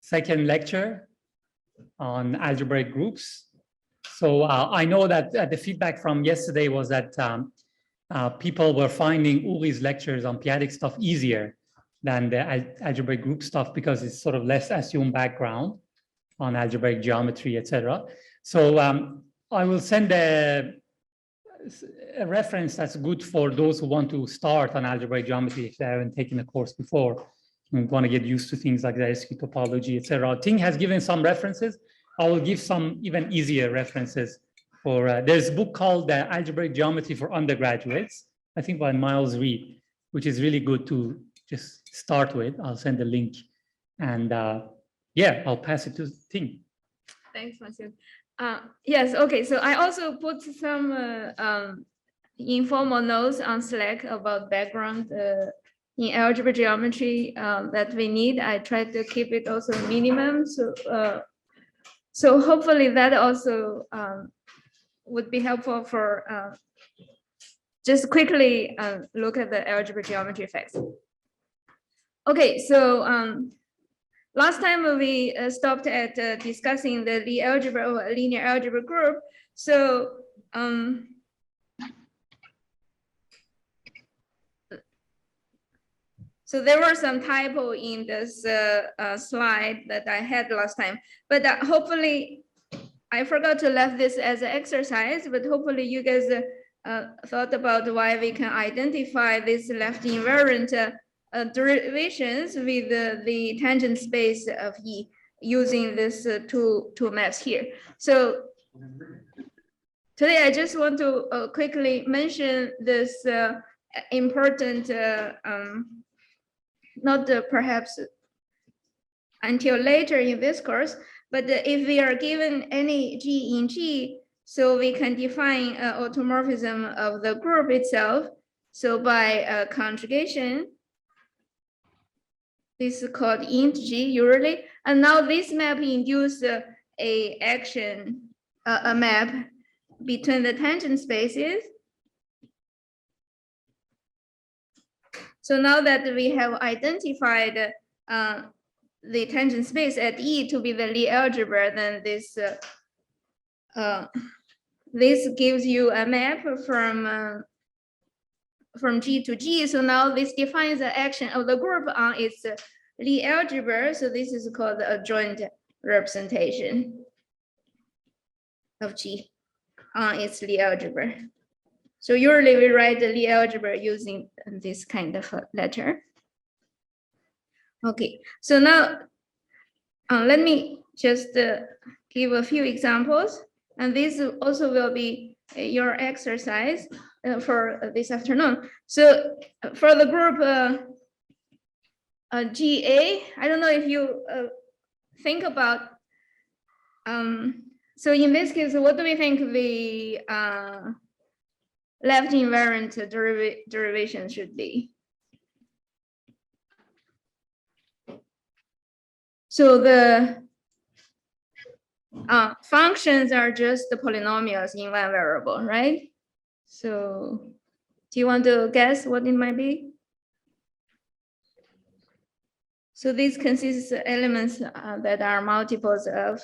second lecture on algebraic groups. So I know that the feedback from yesterday was that people were finding Uri's lectures on p-adic stuff easier than the algebraic group stuff because it's sort of less assumed background on algebraic geometry, etc. So I will send a reference that's good for those who want to start on algebraic geometry if they haven't taken a course before and want to get used to things like the SQ topology, etc. Ting has given some references. I will give some even easier references for, there's a book called Algebraic Geometry for Undergraduates, I think by Miles Reed, which is really good to just start with. I'll send the link and yeah, I'll pass it to Ting. Thanks, Matthew. Yes, okay, so I also put some informal notes on Slack about background in algebra geometry that we need. I try to keep it also minimum. So hopefully that also would be helpful for just quickly look at the algebra geometry facts. Okay, so last time we stopped at discussing the Lie algebra or linear algebra group. So so there were some typo in this slide that I had last time, but hopefully I forgot to leave this as an exercise, but hopefully you guys thought about why we can identify this left invariant derivations with the tangent space of E using this two maps here. So today I just want to quickly mention this important, not perhaps until later in this course, but if we are given any G in G, so we can define automorphism of the group itself. So by conjugation, this is called int G usually. And now this map induces a action, a map between the tangent spaces. So now that we have identified the tangent space at E to be the Lie algebra, then this this gives you a map from G to G. So now this defines the action of the group on its Lie algebra. So this is called a joint representation of G on its Lie algebra. So usually we write the Lie algebra using this kind of letter. Okay, so now let me just give a few examples, and this also will be your exercise for this afternoon. So for the group GA, I don't know if you think about, so in this case, what do we think the left invariant derivation should be? So the functions are just the polynomials in one variable, right? So do you want to guess what it might be? So these consist of elements that are multiples of,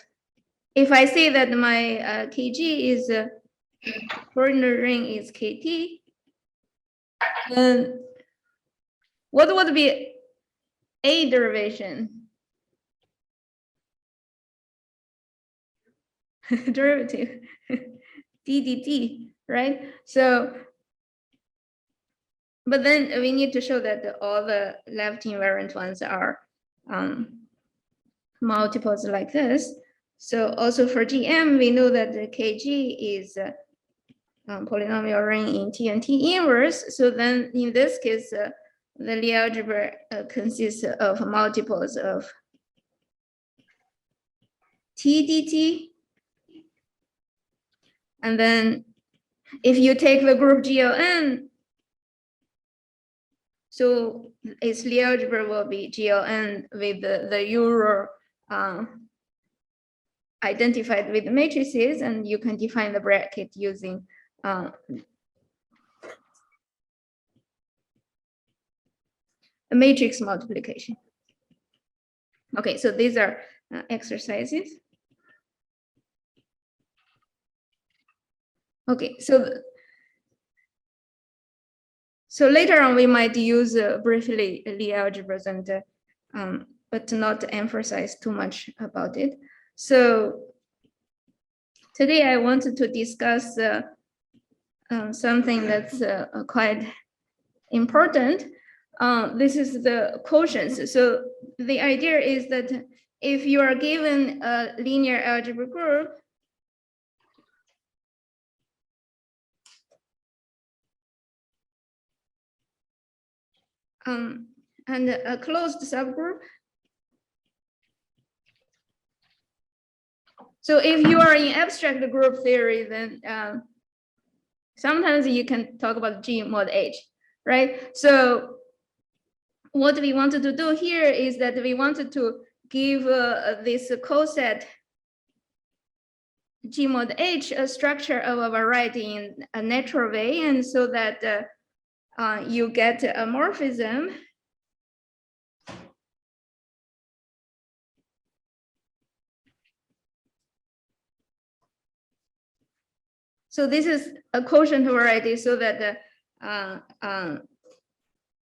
if I say that my KG is coordinate ring is KT, then what would be a derivation? Derivative ddt, right? So but then we need to show that all the left invariant ones are multiples like this. So also for GM, we know that the KG is polynomial ring in T and T inverse. So then in this case, the Lie algebra consists of multiples of T dt. And then if you take the group GLN, so its Lie algebra will be GLN with the Euro identified with the matrices, and you can define the bracket using a matrix multiplication. Okay, so these are exercises. Okay, so later on we might use briefly Lie algebras and but not emphasize too much about it. So today I wanted to discuss something that's quite important. This is the quotients. So the idea is that if you are given a linear algebra group, and a closed subgroup. So if you are in abstract group theory, then sometimes you can talk about G mod H, right? So what we wanted to do here is that we wanted to give this coset G mod H a structure of a variety in a natural way, and so that you get a morphism. So this is a quotient variety, so that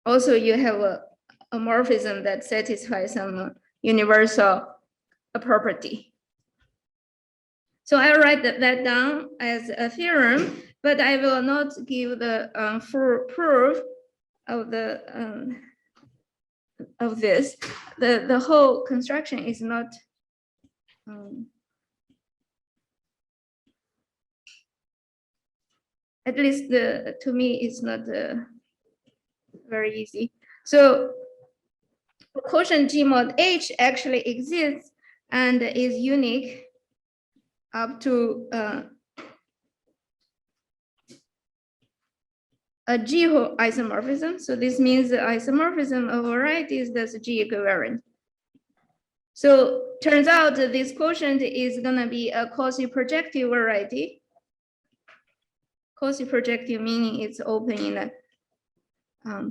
also you have a morphism that satisfies some universal property. So I write that down as a theorem, but I will not give the full proof of the of this. The whole construction is not at least to me it's not very easy. So quotient G mod H actually exists and is unique up to a G isomorphism. So this means the isomorphism of varieties that's G equivalent. So turns out that this quotient is gonna be a quasi-projective variety. Quasi-projective meaning it's open in a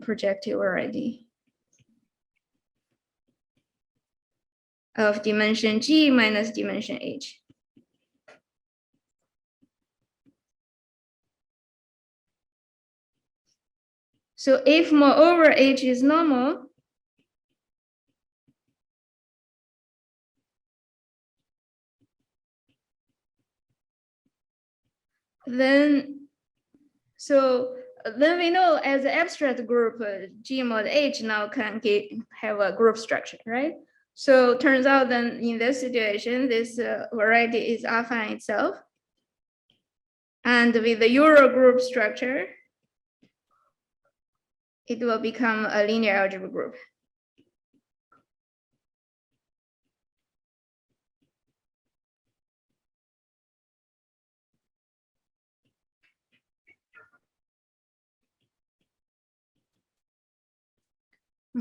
projective variety of dimension G minus dimension H. So if moreover H is normal, then we know as an abstract group, G mod H now can have a group structure, right? So turns out then in this situation, this variety is affine itself. And with the Euro group structure, it will become a linear algebra group.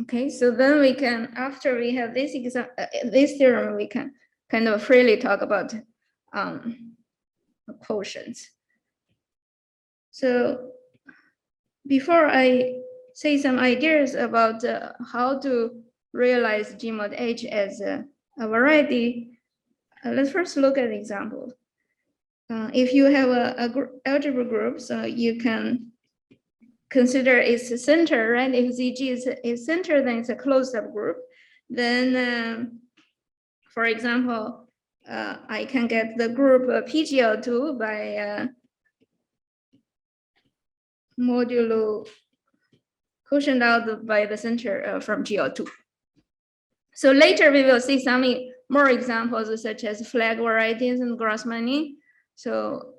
Okay, so then we can, after we have this theorem, we can kind of freely talk about quotients. So before I say some ideas about how to realize G mod H as a variety, let's first look at examples. If you have a algebra group, so you can consider its center, right? If ZG is a center, then it's a closed subgroup. Then, for example, I can get the group PGL2 by modulo quotient out by the center from GL2. So later we will see some more examples such as flag varieties and Grassmanni. So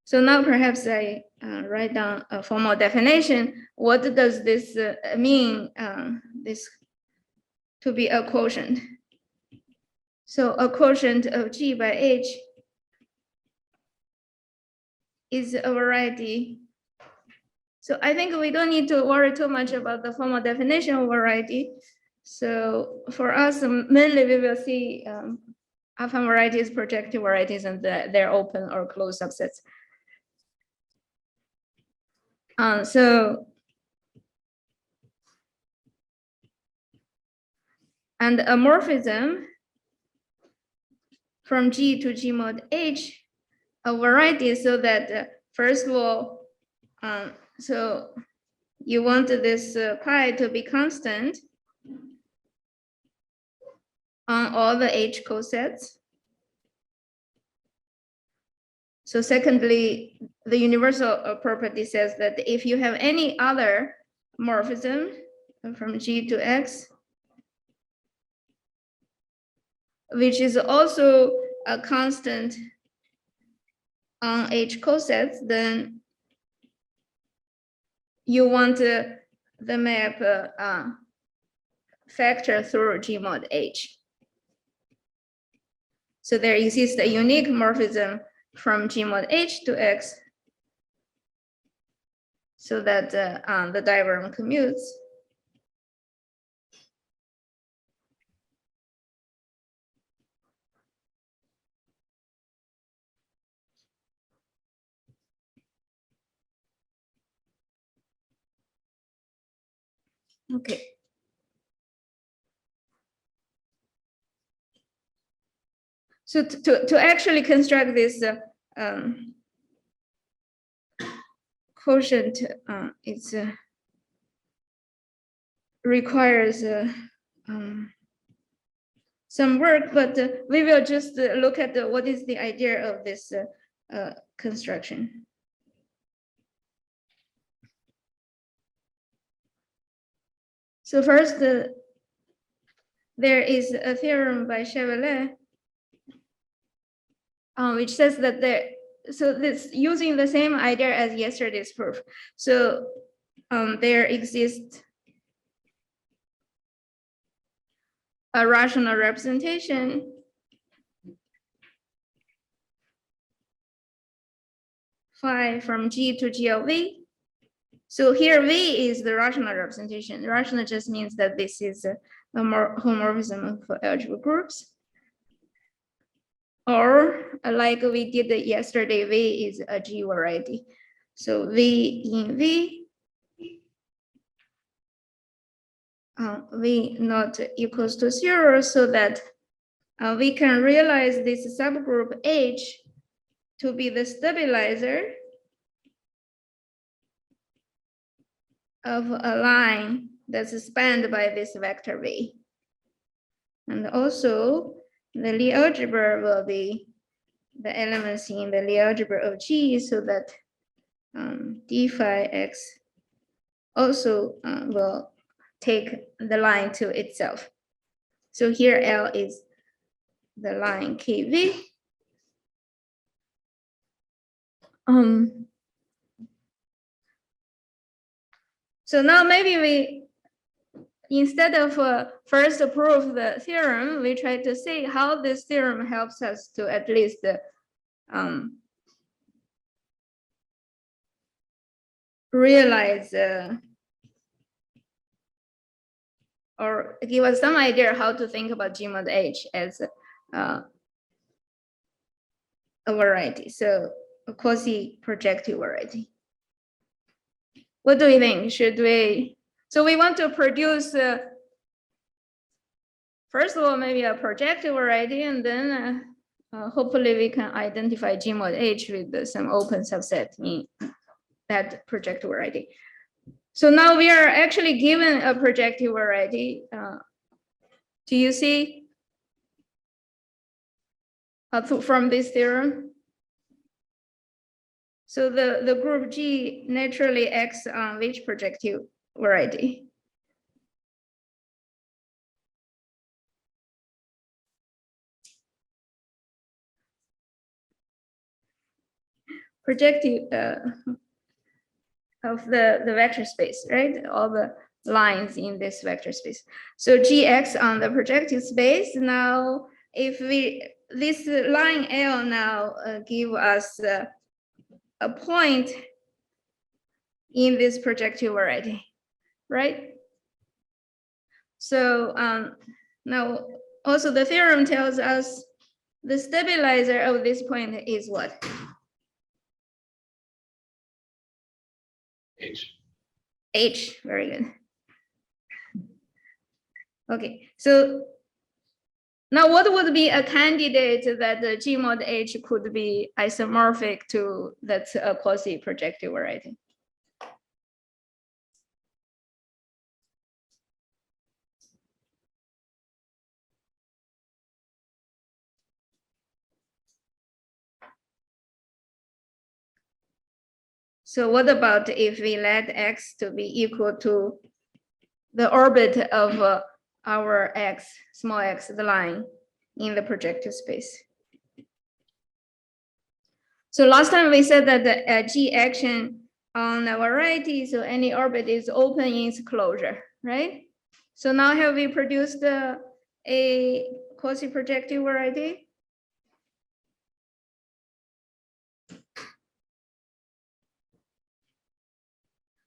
so now perhaps I write down a formal definition. What does this mean, this to be a quotient? So a quotient of G by H is a variety. So I think we don't need to worry too much about the formal definition of variety. So for us, mainly we will see affine varieties, projective varieties, and their open or closed subsets. And a morphism from G to G mod H, a variety, so that first of all, so you want this pi to be constant on all the H cosets. So secondly, the universal property says that if you have any other morphism from G to X, which is also a constant on H cosets, then you want the map factor through G mod H. So there exists a unique morphism from G mod H to X, so that the diagram commutes. Okay. So to actually construct this quotient, it requires some work, but we will just look at what is the idea of this construction. So first, there is a theorem by Chevalier, which says that so this using the same idea as yesterday's proof. So there exists a rational representation phi from G to G of V. So here V is the rational representation. Rational just means that this is a homomorphism of algebraic groups. Or like we did yesterday, V is a G variety. So V in V, V not equals to 0, so that we can realize this subgroup H to be the stabilizer of a line that's spanned by this vector V. And also, the Lie algebra will be the elements in the Lie algebra of G, so that d phi x also will take the line to itself. So here L is the line KV. So now maybe we, instead of first prove the theorem, we try to see how this theorem helps us to at least realize or give us some idea how to think about G mod H as a variety, so a quasi-projective variety. What do you think? Should we? So we want to produce, first of all, maybe a projective variety, and then hopefully we can identify G mod H with some open subset in that projective variety. So now we are actually given a projective variety. Do you see from this theorem? So the group G naturally acts on which projective variety? Projective of the vector space, right? All the lines in this vector space. So Gx on the projective space. Now, if this line L now give us a point in this projective variety, right? So now also the theorem tells us the stabilizer of this point is what? H. H, very good. Okay, so now what would be a candidate that the G mod H could be isomorphic to that's a quasi-projective variety? So what about if we let X to be equal to the orbit of our X, small x, the line in the projective space? So last time we said that the G action on a variety, so any orbit is open in its closure, right? So now have we produced a quasi-projective variety?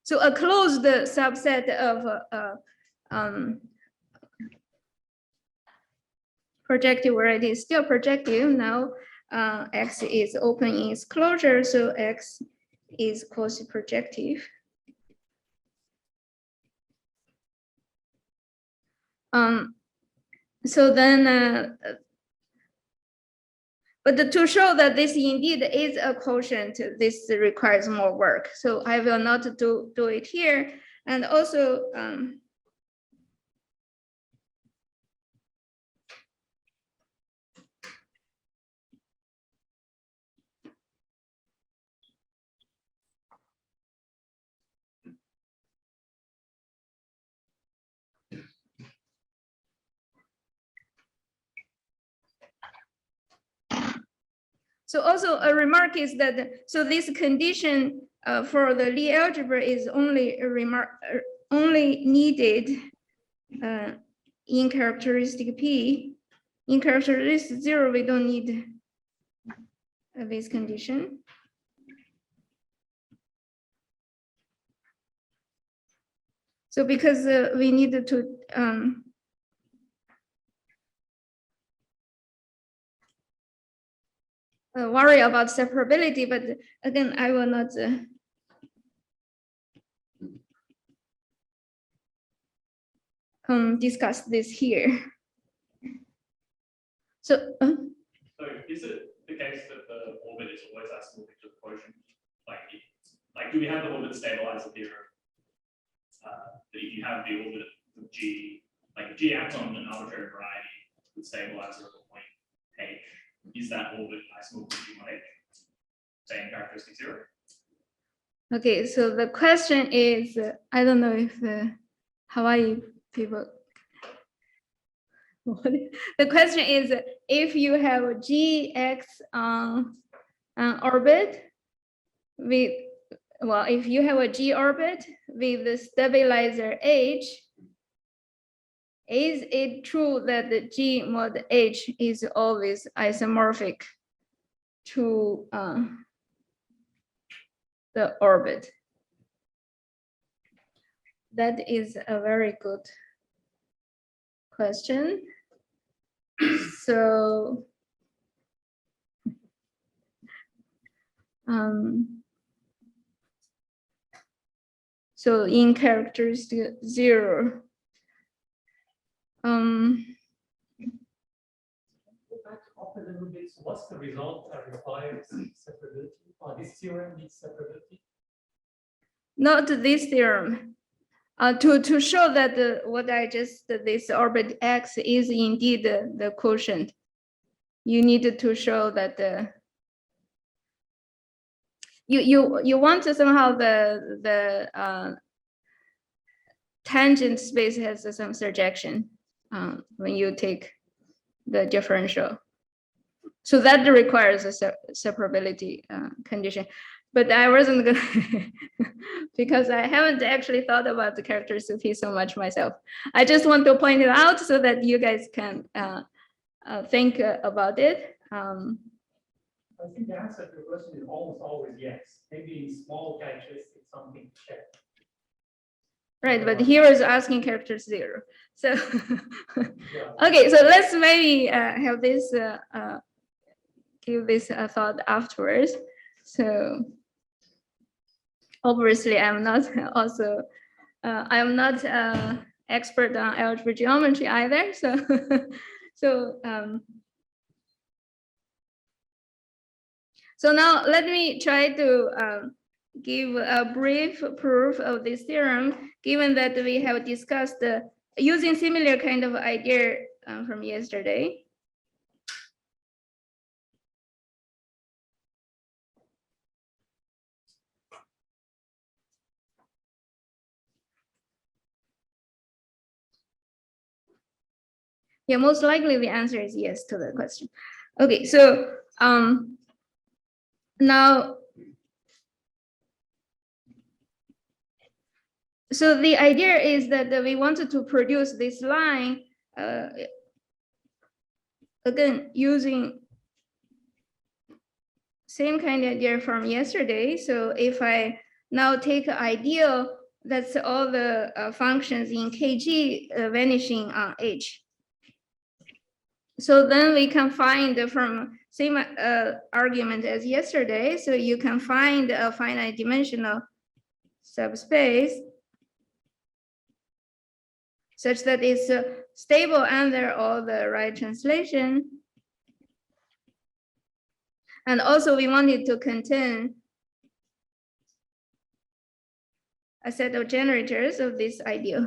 So a closed subset of projective variety is still projective. Now X is open in its closure, so X is quasi-projective. So then, but to show that this indeed is a quotient, this requires more work. So I will not do it here. And also, so also a remark is that, so this condition for the Lie algebra is only only needed in characteristic P. In characteristic 0, we don't need this condition. So because we needed to worry about separability, but again, I will not discuss this here. So, So is it the case that the orbit is always isomorphic to the quotient? Like do we have the orbit stabilizer theorem? That if you have the orbit of G, like if G acts on an arbitrary variety with stabilizer at the point H, is that orbit isomorphic to G mod H? Say in characteristic 0? okay, so the question is, I don't know if the Hawaii people. The question is, if you have Gx on an orbit with, well, if you have a G orbit with the stabilizer H, is it true that the G mod H is always isomorphic to the orbit? That is a very good question. So so in characteristic 0, Go back up a little bit. So what's the result that requires separability? Or this theorem needs separability? not this theorem. To show that what I just, this orbit X is indeed the quotient, you need to show that you want to somehow the tangent space has some surjection when you take the differential. So that requires a separability condition. But I wasn't gonna, because I haven't actually thought about the characteristic P so much myself. I just want to point it out so that you guys can think about it. I think the answer to the question is almost always yes. Maybe in small characteristics, something to check. Right, but here is asking character 0. So, okay, so let's maybe have this, give this a thought afterwards. So, obviously, I'm not also, I'm not expert on algebra geometry either. So, so now let me try to give a brief proof of this theorem, given that we have discussed using similar kind of idea from yesterday. Yeah, most likely the answer is yes to the question. Okay, so now, so the idea is that we wanted to produce this line again using same kind of idea from yesterday. So if I now take an ideal, that's all the functions in kg vanishing on H. So then we can find from same argument as yesterday. So you can find a finite dimensional subspace such that it's stable under all the right translation. And also we wanted to contain a set of generators of this ideal.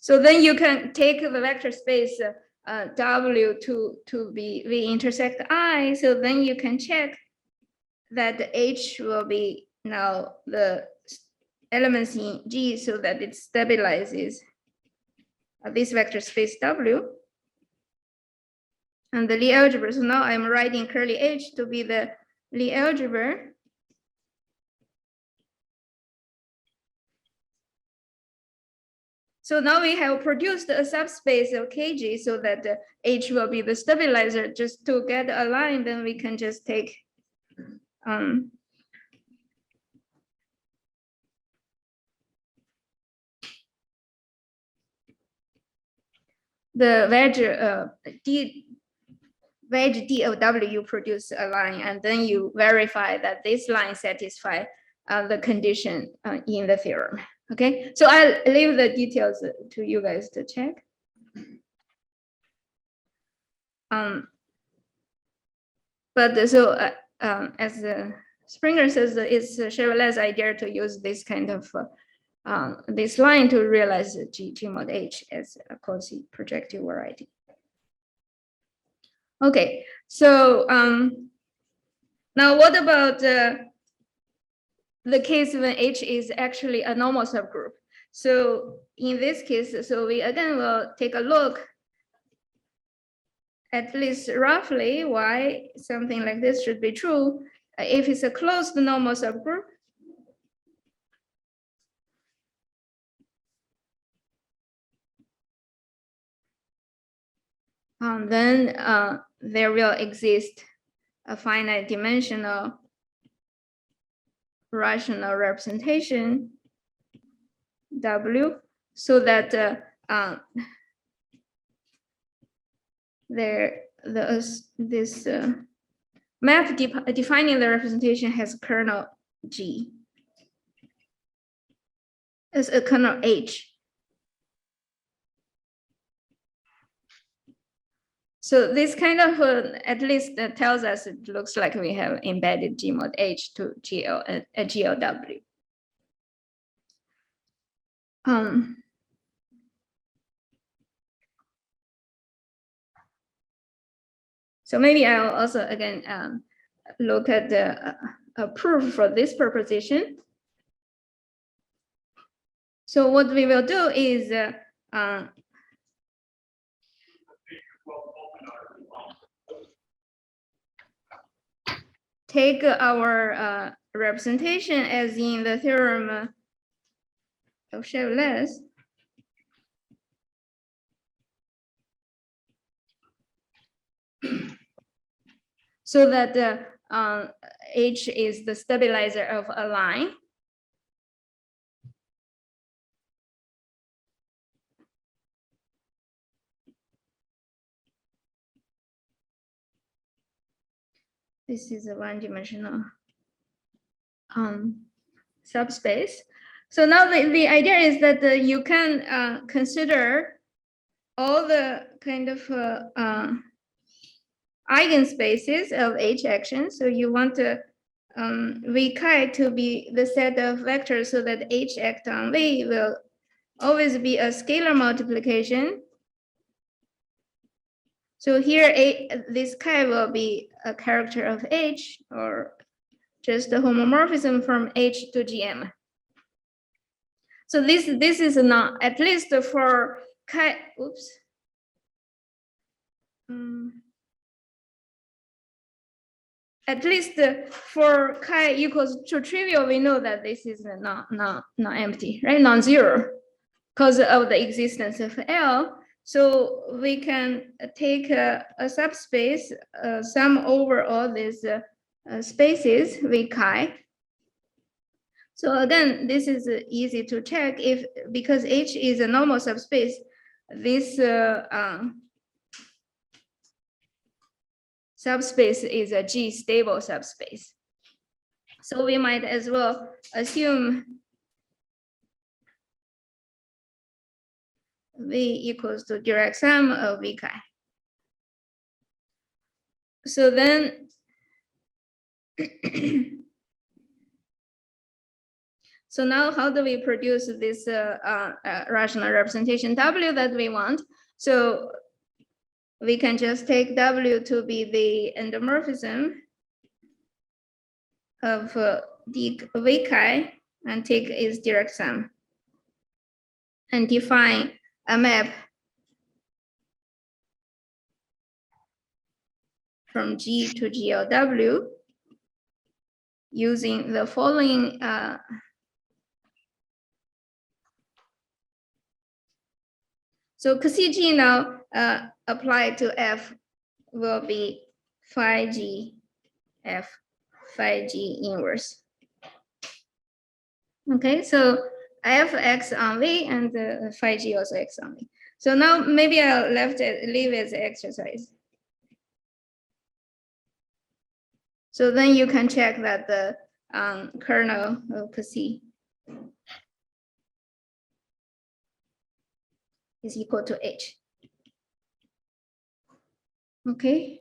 So then you can take the vector space W to be V intersect I. So then you can check that H will be now the elements in G so that it stabilizes this vector space W. And the Lie algebra, so now I'm writing curly H to be the Lie algebra. So now we have produced a subspace of Kg so that H will be the stabilizer. Just to get a line, then we can just take the wedge D of W, you produce a line, and then you verify that this line satisfies the condition in the theorem. Okay, so I'll leave the details to you guys to check. But so as Springer says, it's Chevrolet's idea to use this kind of this line to realize G mod H as a quasi-projective variety. Okay, so now what about the case when H is actually a normal subgroup? So in this case, so we again will take a look, at least roughly, why something like this should be true. If it's a closed normal subgroup, then there will exist a finite dimensional rational representation W, so that this map defining the representation has kernel G as a kernel H. So this kind of at least tells us it looks like we have embedded G mod H to GLW. So maybe I'll also again look at the proof for this proposition. So what we will do is take our representation as in the theorem of Chevreul's. So that H is the stabilizer of a line. This is a one-dimensional subspace. So now the idea is that you can consider all the kind of eigenspaces of H action. So you want V chi to be the set of vectors so that H act on V will always be a scalar multiplication. So here this chi will be a character of H, or just a homomorphism from H to GM. So this is not, at least for chi, oops. At least for chi equals to trivial, we know that this is not empty, right? Non-zero, because of the existence of L. So we can take a subspace, sum over all these spaces V chi. So again, this is easy to check if, because H is a normal subspace, this subspace is a G stable subspace. So we might as well assume V equals to direct sum of V chi. So then so now how do we produce this rational representation W that we want? So we can just take W to be the endomorphism of V chi and take its direct sum and define a map from G to GLW using the following so CG now applied to F will be phi G F phi G inverse. Okay, so F X on V and phi G also X on V. So now maybe I'll leave as exercise. So then you can check that the kernel of C is equal to H. Okay.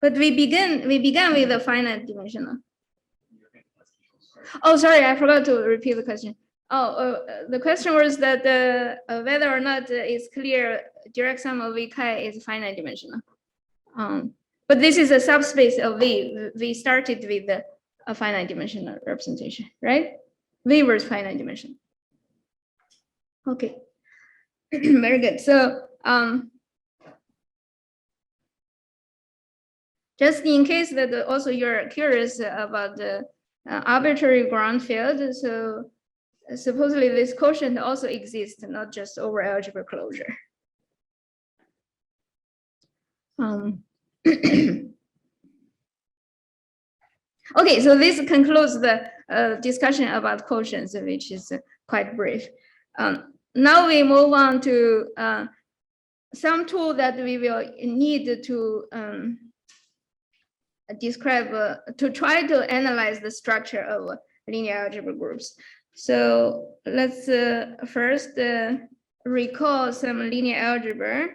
But we began with the finite dimensional. Oh, sorry, I forgot to repeat the question. Oh, the question was that whether or not it's clear direct sum of V chi is finite dimensional. But this is a subspace of V. We started with a finite dimensional representation, right? V was finite dimensional. Okay, very good. So just in case that also you're curious about the arbitrary ground field, so supposedly this quotient also exists, not just over algebra closure. Okay, so this concludes the discussion about quotients, which is quite brief. Now we move on to some tool that we will need to describe, to try to analyze the structure of linear algebra groups. So let's first recall some linear algebra.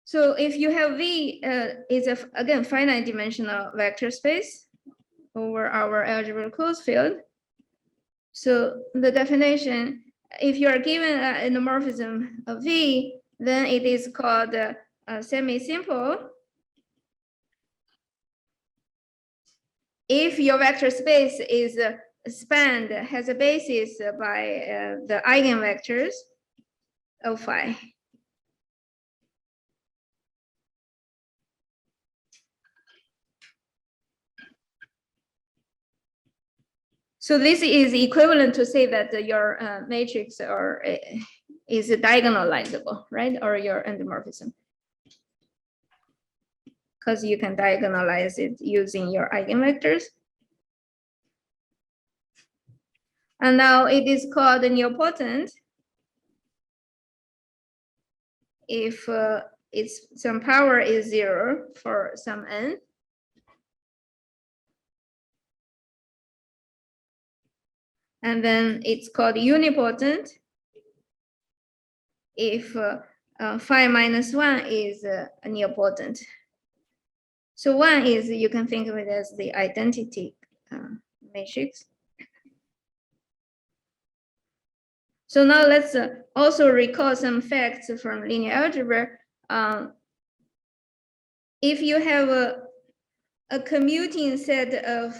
So if you have V is again finite dimensional vector space over our algebra closed field. So the definition, if you are given an endomorphism of V, then it is called semi-simple if your vector space is spanned, has a basis by the eigenvectors of phi. So this is equivalent to say that your matrix is diagonalizable, right? Or your endomorphism. Because you can diagonalize it using your eigenvectors. And now it is called nilpotent if some power is 0 for some n. And then it's called unipotent if phi minus 1 is nilpotent. So 1 is, you can think of it as the identity matrix. So now let's also recall some facts from linear algebra. If you have a commuting set of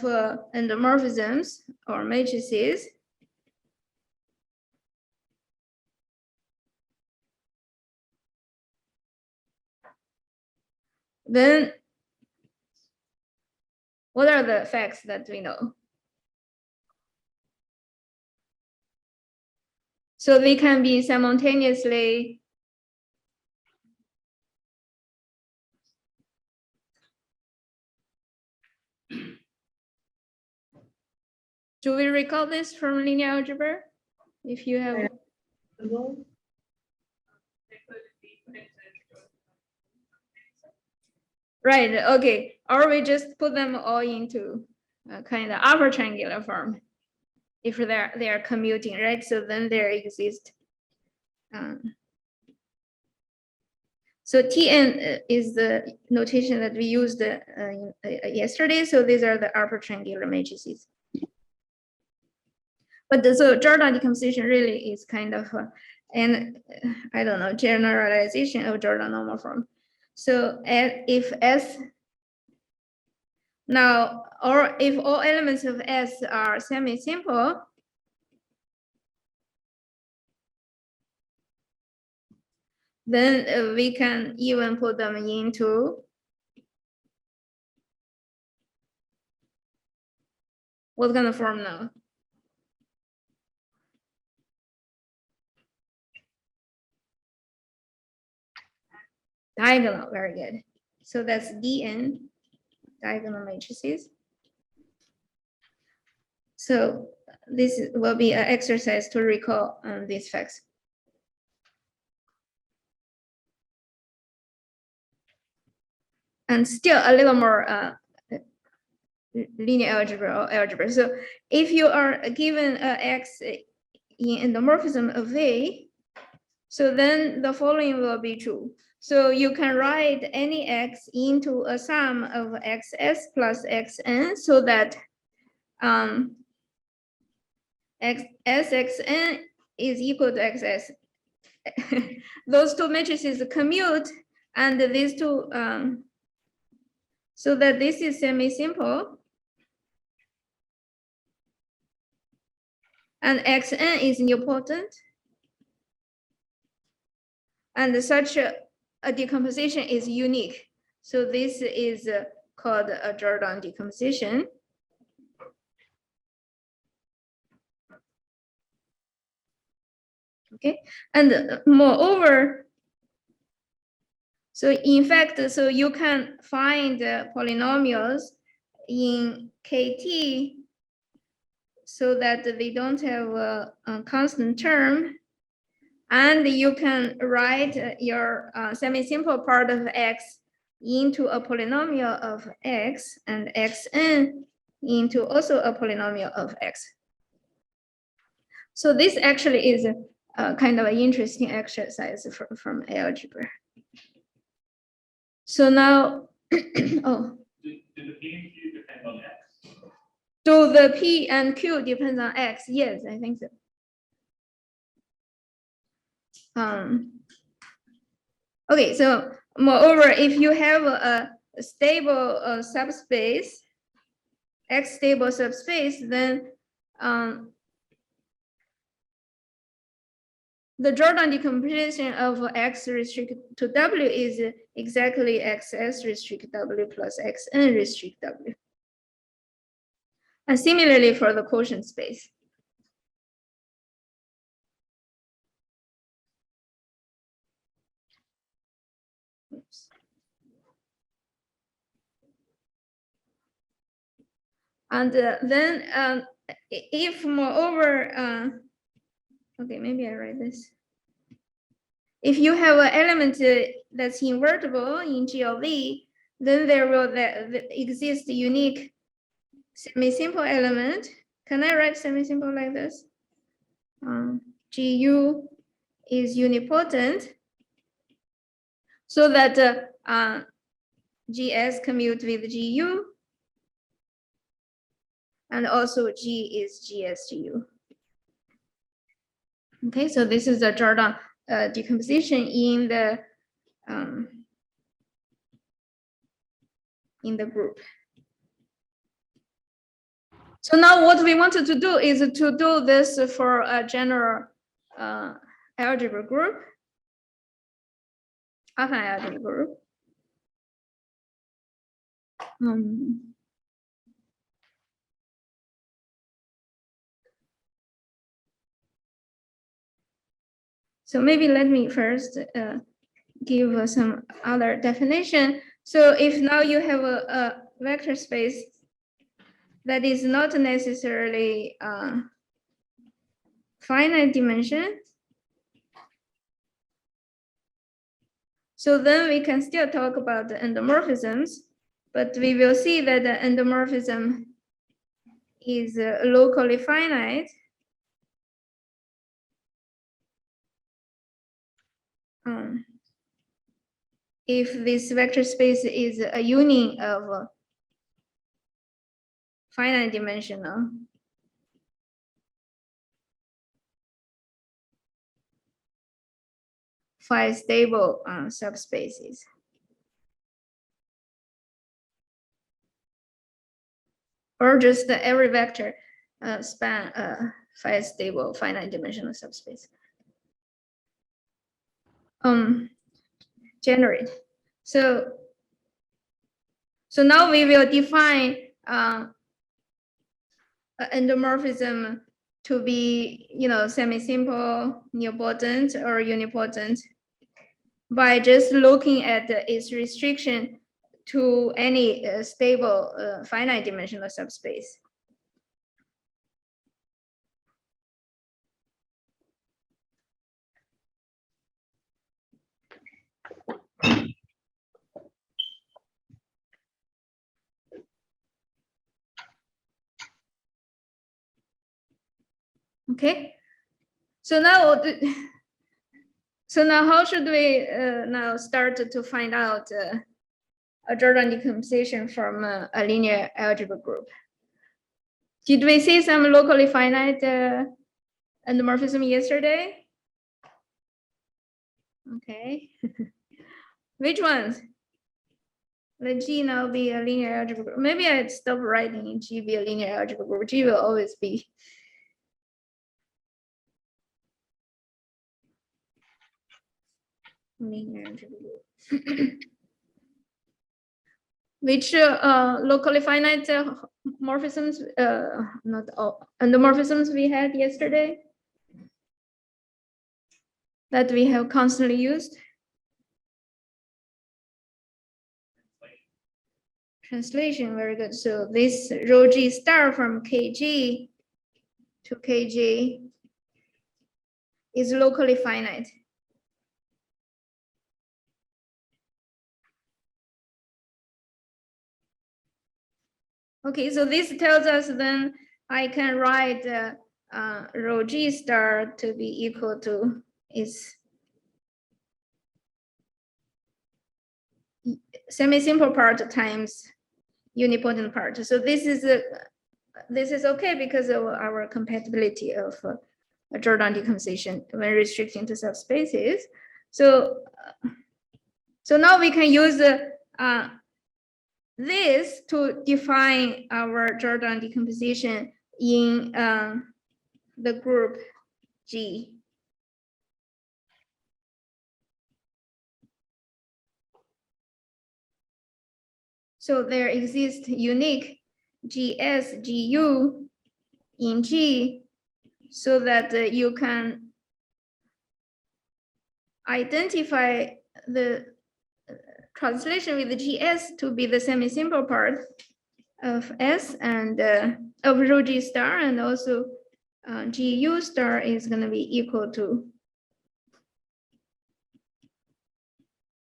endomorphisms or matrices, then what are the facts that we know? So they can be simultaneously do we recall this from linear algebra? If you have right, okay. Or we just put them all into kind of upper triangular form if they are commuting, right? So then there exists. So Tn is the notation that we used yesterday. So these are the upper triangular matrices. But so Jordan decomposition really is kind of I don't know, generalization of Jordan normal form. So if S now, or if all elements of S are semi-simple, then we can even put them into what kind of form now? Diagonal, very good. So that's Dn, diagonal matrices. So this will be an exercise to recall these facts. And still a little more linear algebra or algebra. So if you are given X in endomorphism of A, so then the following will be true. So you can write any X into a sum of XS plus XN so that SXN is equal to XS. Those two matrices commute and these two, so that this is semi-simple. And XN is nilpotent. And such a decomposition is unique. So this is called a Jordan decomposition. Okay, and moreover, so in fact, so you can find polynomials in KT so that they don't have a constant term. And you can write your semi-simple part of X into a polynomial of X and Xn into also a polynomial of X. So this actually is kind of an interesting exercise from algebra. So now, oh. Do the P and Q depend on X? Do the P and Q depend on X? Yes, I think so. Okay, so Moreover, if you have a stable subspace, X stable subspace, then the Jordan decomposition of X restricted to W is exactly XS restrict W plus XN restrict W. And similarly for the quotient space. Oops. And then if moreover, okay, maybe I write this. If you have an element that's invertible in G of V, then there will exist a unique semi-simple element. Can I write semi-simple like this? GU is unipotent, so that GS commute with GU, and also G is GSGU. Okay, so this is the Jordan decomposition in the group. So now what we wanted to do is to do this for a general algebra group, affine algebra group. So maybe let me first give some other definition. So if now you have a vector space that is not necessarily finite dimension, so then we can still talk about the endomorphisms, but we will see that the endomorphism is locally finite. If this vector space is a union of finite dimensional phi stable subspaces. Or just every vector span phi stable finite dimensional subspace. Generate. So now we will define endomorphism to be, semi-simple, nilpotent, or unipotent by just looking at its restriction to any stable finite dimensional subspace. Okay, so now how should we now start to find out a Jordan decomposition from a linear algebra group? Did we see some locally finite endomorphism yesterday? Okay, which ones? Let G now be a linear algebra group. Maybe I'd stop writing G be a linear algebra group. G will always be. Linear algebra group. Which locally finite morphisms, not all, endomorphisms we had yesterday that we have constantly used? Translation, very good. So this rho G star from Kg to Kg is locally finite. Okay, so this tells us then I can write rho G star to be equal to its semi-simple part times unipotent part. So this is okay because of our compatibility of a Jordan decomposition when restricting to subspaces. So So now we can use this to define our Jordan decomposition in the group G. So there exists unique GS, GU in G so that you can identify the translation with the GS to be the semi-simple part of S and of rho G star, and also GU star is going to be equal to.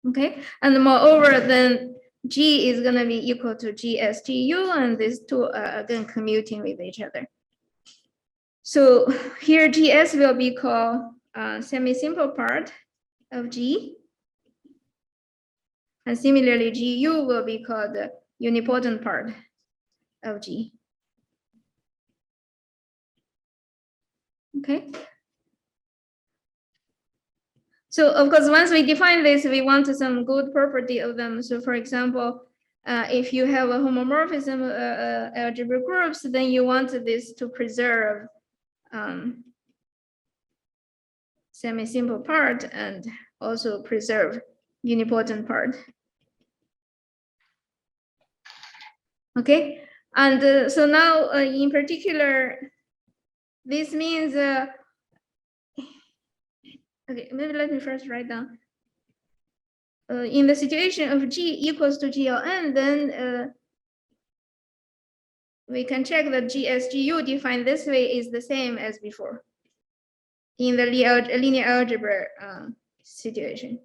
Okay, and moreover, then G is going to be equal to GSGU, and these two are again commuting with each other. So here GS will be called semi-simple part of G. And similarly, GU will be called the unipotent part of G. Okay. So of course, once we define this, we want some good property of them. So for example, if you have a homomorphism algebraic groups, then you want this to preserve semi-simple part and also preserve unipotent part. Okay, and so now in particular, this means, okay, maybe let me first write down. In the situation of G equals to GLN, then we can check that GSGU defined this way is the same as before in the linear algebra situation.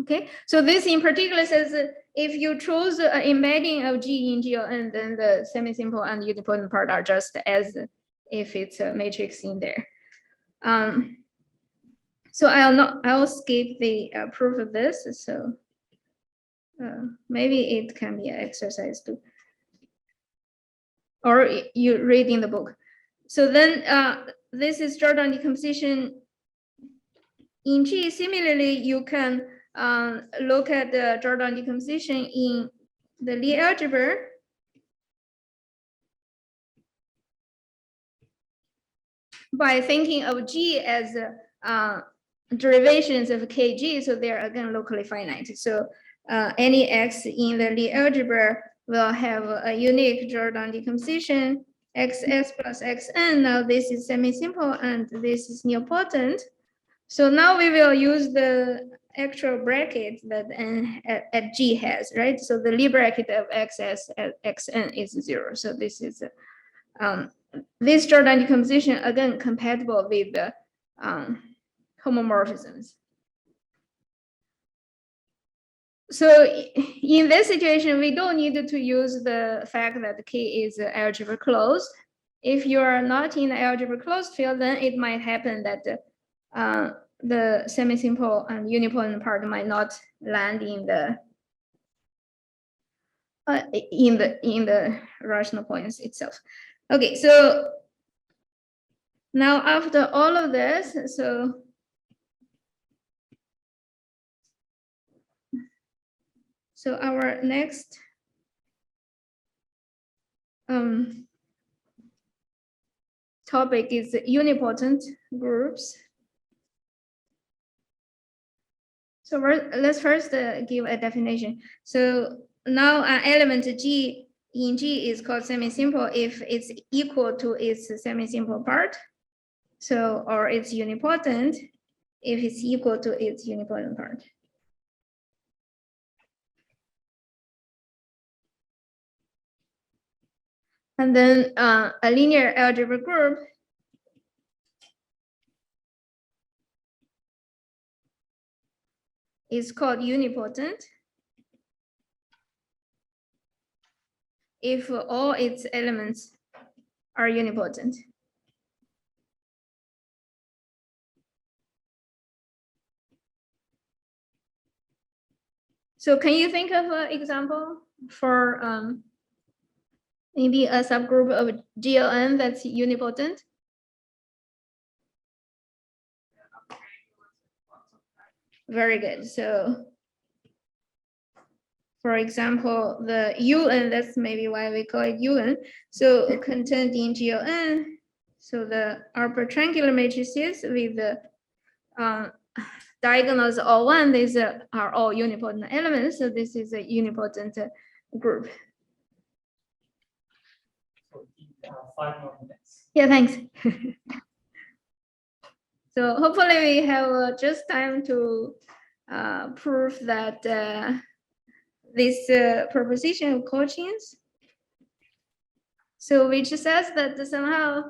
Okay, so this in particular says if you choose an embedding of G in GLN, then the semi-simple and unipotent part are just as if it's a matrix in there. So I'll skip the proof of this. So maybe it can be an exercise too, or you read in the book. So then this is Jordan decomposition in G. Similarly, you can look at the Jordan decomposition in the Lie algebra. By thinking of G as derivations of KG, so they're again locally finite. So any X in the Lie algebra will have a unique Jordan decomposition, XS plus XN. Now this is semi-simple and this is nilpotent. So now we will use the actual bracket that N at G has, right? So the Lie bracket of XS at XN is 0. So this is this Jordan decomposition again compatible with the homomorphisms. So in this situation, we don't need to use the fact that K is algebra closed. If you are not in the algebra closed field, then it might happen that the semi-simple and unipotent part might not land in the rational points itself. Okay, so now after all of this, so our next topic is unipotent groups. So let's first give a definition. So now an element G in G is called semi-simple if it's equal to its semi-simple part. So, or it's unipotent if it's equal to its unipotent part. And then a linear algebra group is called unipotent if all its elements are unipotent. So can you think of an example for maybe a subgroup of GLN that's unipotent. Very good. So, for example, the UN, that's maybe why we call it UN. So contained in GLN. So the upper triangular matrices with the diagonals all one, these are all unipotent elements. So this is a unipotent group. 5 more minutes. Yeah, thanks. So hopefully we have just time to prove that this proposition of Cauchy's. So which says that somehow,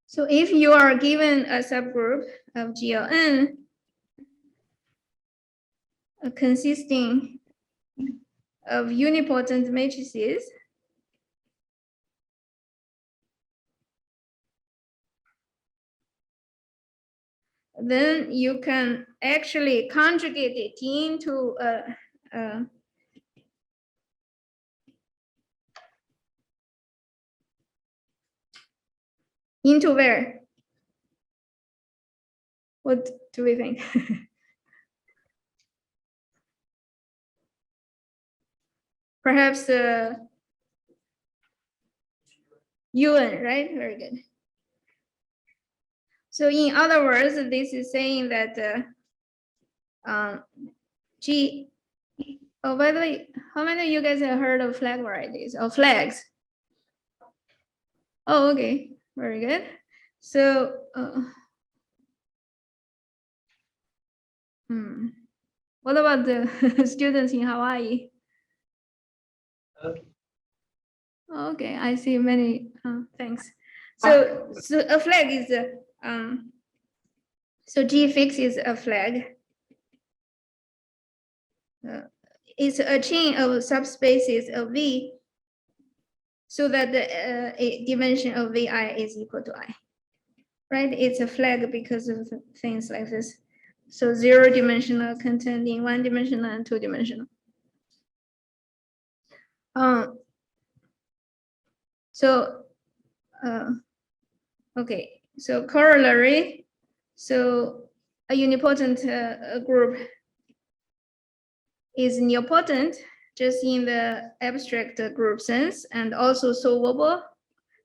so if you are given a subgroup of GLN consisting of unipotent matrices, then you can actually conjugate it into into where? What do we think? Perhaps UN, right? Very good. So in other words, this is saying that G. Oh, by the way, how many of you guys have heard of flag varieties or flags? Oh, okay, very good. So, what about the students in Hawaii? Okay, I see many. Thanks. So a flag is so G fix is a flag. It's a chain of subspaces of V, so that the dimension of VI is equal to I. Right? It's a flag because of things like this. So 0-dimensional containing 1-dimensional and 2-dimensional. So okay, so corollary. So a unipotent group is nilpotent just in the abstract group sense, and also solvable.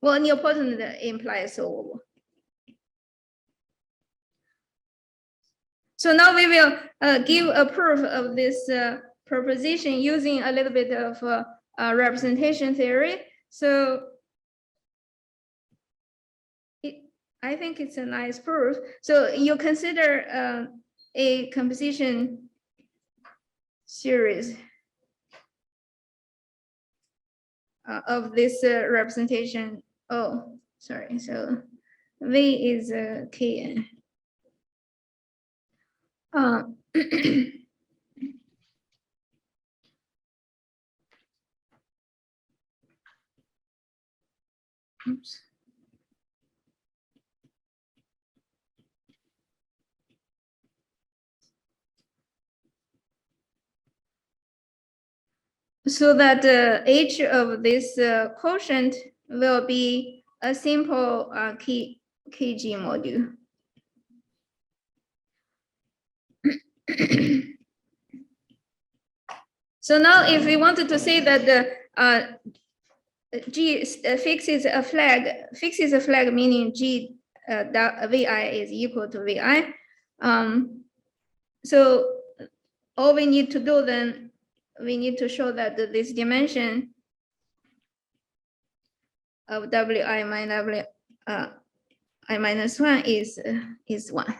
Well, nilpotent implies solvable. So now we will give a proof of this proposition using a little bit of representation theory. So I think it's a nice proof. So you consider a composition series of this representation. Oh, sorry. So V is Kn. Oops. So that H of this quotient will be a simple KG module. So now if we wanted to say that the G fixes a flag meaning G VI is equal to VI. So all we need to do then, we need to show that this dimension of Wi minus I minus 1 is 1.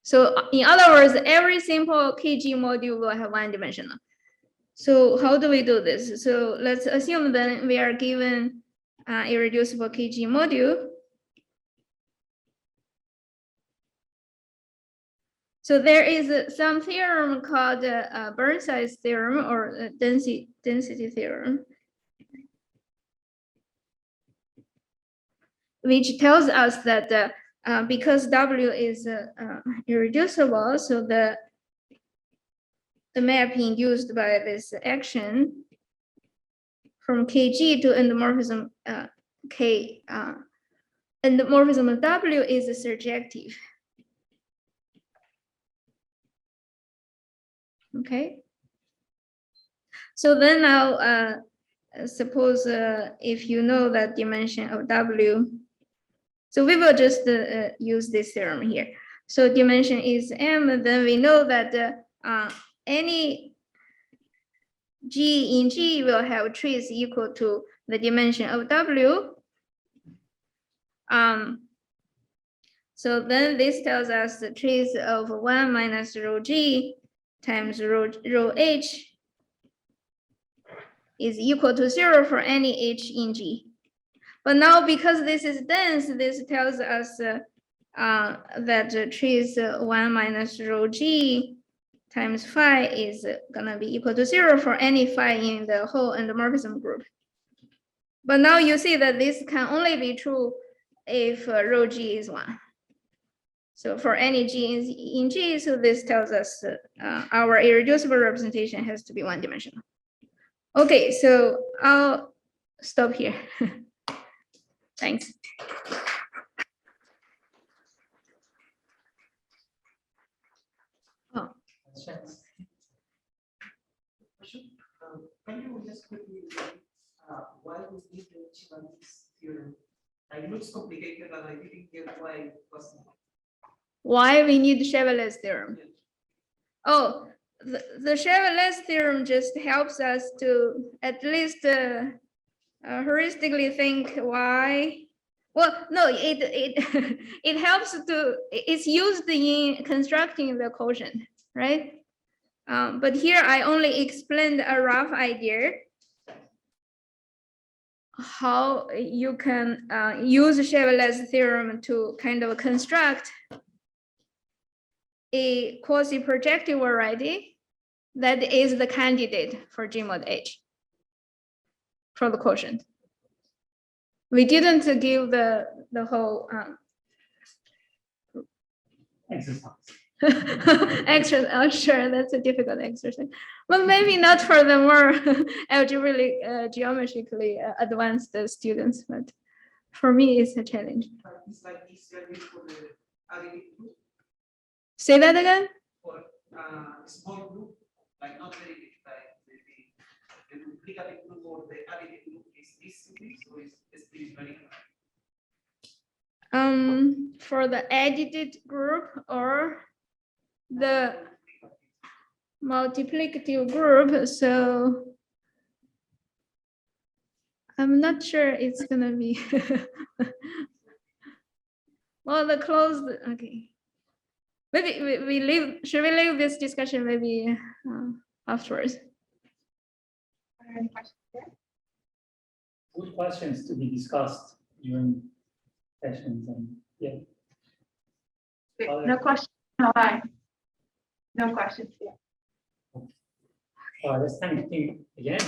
So in other words, every simple KG module will have 1-dimensional. So how do we do this? So let's assume that we are given irreducible KG module. So there is some theorem called Burnside's theorem or density theorem, which tells us that because W is irreducible, so the map induced by this action from Kg to endomorphism K, endomorphism of W is surjective. Okay. So then now, suppose if you know that dimension of W, so we will just use this theorem here. So dimension is M, then we know that any G in G will have trace equal to the dimension of W. So then this tells us the trace of 1 minus rho G times rho H is equal to 0 for any H in G. But now because this is dense, this tells us that the trace 1 minus rho G times phi is gonna be equal to 0 for any phi in the whole endomorphism group. But now you see that this can only be true if rho G is 1. So for any G in G, so this tells us our irreducible representation has to be one-dimensional. Okay, so I'll stop here. Thanks. Oh. Can you just quickly why we need to achieve this theorem? It looks complicated and I didn't get why it was. Why we need Chevallier's theorem? Oh, the Chevallier's theorem just helps us to at least heuristically think why. Well, no, it helps to, it's used in constructing the quotient, right? But here I only explained a rough idea how you can use Chevallier's theorem to kind of construct a quasi-projective variety that is the candidate for G mod H for the quotient. We didn't give the whole Exercise. sure, that's a difficult exercise. Well, maybe not for the more algebraic, geometrically advanced students, but for me, it's a challenge. It's like easier for the additive group Say that again? or small group, like not very big, like the duplicative group or the additive group is easy, so it's pretty very hard. For the edited group or the multiplicative group, so I'm not sure it's gonna be well, the closed, okay, maybe we leave, should we leave this discussion maybe afterwards? Are there any questions there? Good questions to be discussed during sessions and yeah. Wait, no questions. No, hi. No questions. Yeah. Let's thank Ting again.